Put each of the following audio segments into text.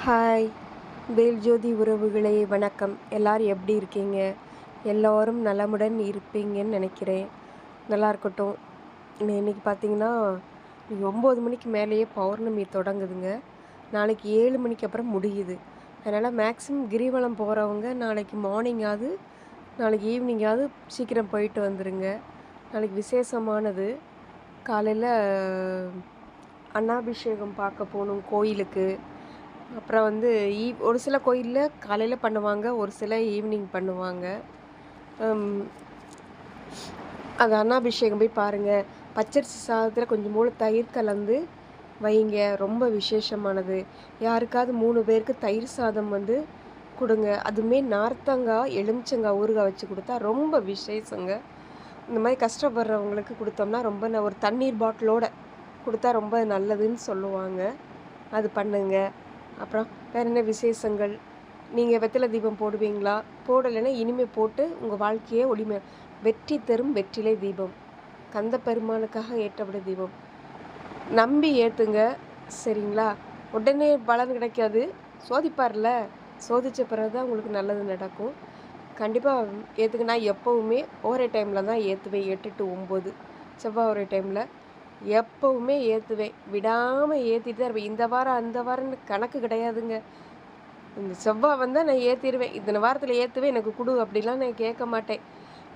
Hi வேல்ஜோதி உறவுகளே வணக்கம். எல்லாரும் எப்படி இருக்கீங்க? எல்லோரும் நலமுடன் இருப்பீங்கன்னு நினைக்கிறேன். நல்லா இருக்கட்டும். இன்னைக்கு பார்த்தீங்கன்னா 9 மணிக்கு மேலேயே பௌர்ணமி தொடங்குதுங்க. நாளைக்கு 7 மணிக்கு அப்புறம் முடியுது. அதனால் மேக்ஸிமம் கிரிவலம் போகிறவங்க நாளைக்கு மார்னிங்காவது நாளைக்கு ஈவினிங்காவது சீக்கிரம் போயிட்டு வந்துடுங்க. நாளைக்கு விசேஷமானது. காலையில் அன்னாபிஷேகம் பார்க்க போகணும் கோயிலுக்கு. அப்புறம் வந்து ஒரு சில கோயிலில் காலையில் பண்ணுவாங்க, ஒரு சில ஈவினிங் பண்ணுவாங்க. அது அன்னாபிஷேகம் போய் பாருங்கள். பச்சரிசி சாதத்தில் கொஞ்சம் மூளை தயிர் கலந்து வைங்க, ரொம்ப விசேஷமானது. யாருக்காவது 3 பேருக்கு தயிர் சாதம் வந்து கொடுங்க. அதுவுமே நார்த்தங்காய் எலுமிச்சங்காய் ஊறுகாய் வச்சு கொடுத்தா ரொம்ப விசேஷங்க. இந்த மாதிரி கஷ்டப்படுறவங்களுக்கு கொடுத்தோம்னா ரொம்ப ஒரு தண்ணீர் பாட்டிலோடு கொடுத்தா ரொம்ப நல்லதுன்னு சொல்லுவாங்க. அது பண்ணுங்க. அப்புறம் வேறு என்ன விசேஷங்கள்? நீங்கள் வெத்தலை தீபம் போடுவீங்களா? போடலைன்னா இனிமேல் போட்டு உங்கள் வாழ்க்கையே ஒளிமை வெற்றி தரும் வெற்றிலை தீபம். கந்த பெருமானுக்காக ஏற்றப்பட்ட தீபம். நம்பி ஏற்றுங்க, சரிங்களா? உடனே பலன் கிடைக்காது. சோதிப்பார்ல, சோதித்த பிறகு தான் உங்களுக்கு நல்லது நடக்கும். கண்டிப்பாக ஏற்றுங்க. நான் எப்போவுமே ஒரே டைமில் தான் ஏற்றுவேன். 8 to 9 செவ்வாய் ஒரே டைமில் எப்போவுமே ஏற்றுவேன். விடாமல் ஏற்றிட்டு தான் இருப்பேன். இந்த வாரம் அந்த வாரம்னு கணக்கு கிடையாதுங்க. இந்த செவ்வாய் வந்தால் நான் ஏற்றிடுவேன். இத்தனை வாரத்தில் ஏற்றுவேன், எனக்கு கொடு அப்படிலாம் நான் கேட்க மாட்டேன்.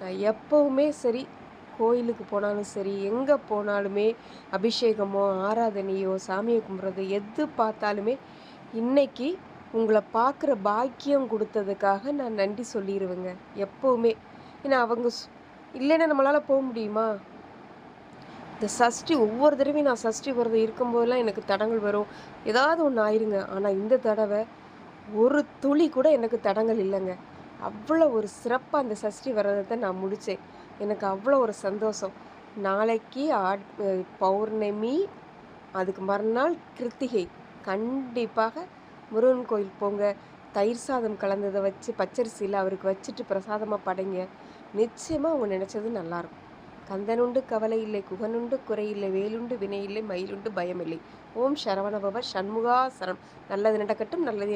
நான் எப்போவுமே சரி, கோயிலுக்கு போனாலும் சரி, எங்கே போனாலுமே அபிஷேகமோ ஆராதனையோ சாமியை கும்பிட்றது எது பார்த்தாலுமே இன்னைக்கு உங்களை பார்க்குற பாக்கியம் கொடுத்ததுக்காக நான் நன்றி சொல்லிடுவேங்க எப்போவுமே. ஏன்னா அவங்க இல்லைன்னா நம்மளால் போக முடியுமா? இந்த சஷ்டி ஒவ்வொரு தடவையும் நான் சஷ்டி விரதம் இருக்கும்போதெல்லாம் எனக்கு தடங்கள் வரும். ஏதாவது ஒன்று ஆயிருங்க. ஆனால் இந்த தடவை ஒரு துளி கூட எனக்கு தடங்கள் இல்லைங்க. அவ்வளோ ஒரு சிறப்பாக அந்த சஷ்டி விரதத்தை நான் முடித்தேன். எனக்கு அவ்வளோ ஒரு சந்தோஷம். நாளைக்கு பௌர்ணமி, அதுக்கு மறுநாள் கிருத்திகை. கண்டிப்பாக முருகன் கோயில் போங்க. தயிர் சாதம் கலந்ததை வச்சு பச்சரிசியில் அவருக்கு வச்சுட்டு பிரசாதமாக படைங்க. நிச்சயமாக அவங்க நினச்சது நல்லாயிருக்கும். கந்தனுண்டு கவலை இல்லை, குகனுண்டு குறையில்லை, வேலுண்டு வினையில்லை, மயிலுண்டு பயமில்லை. ஓம் சரவணபவ சண்முகா சரணம். நல்லது நடக்கட்டும், நல்லது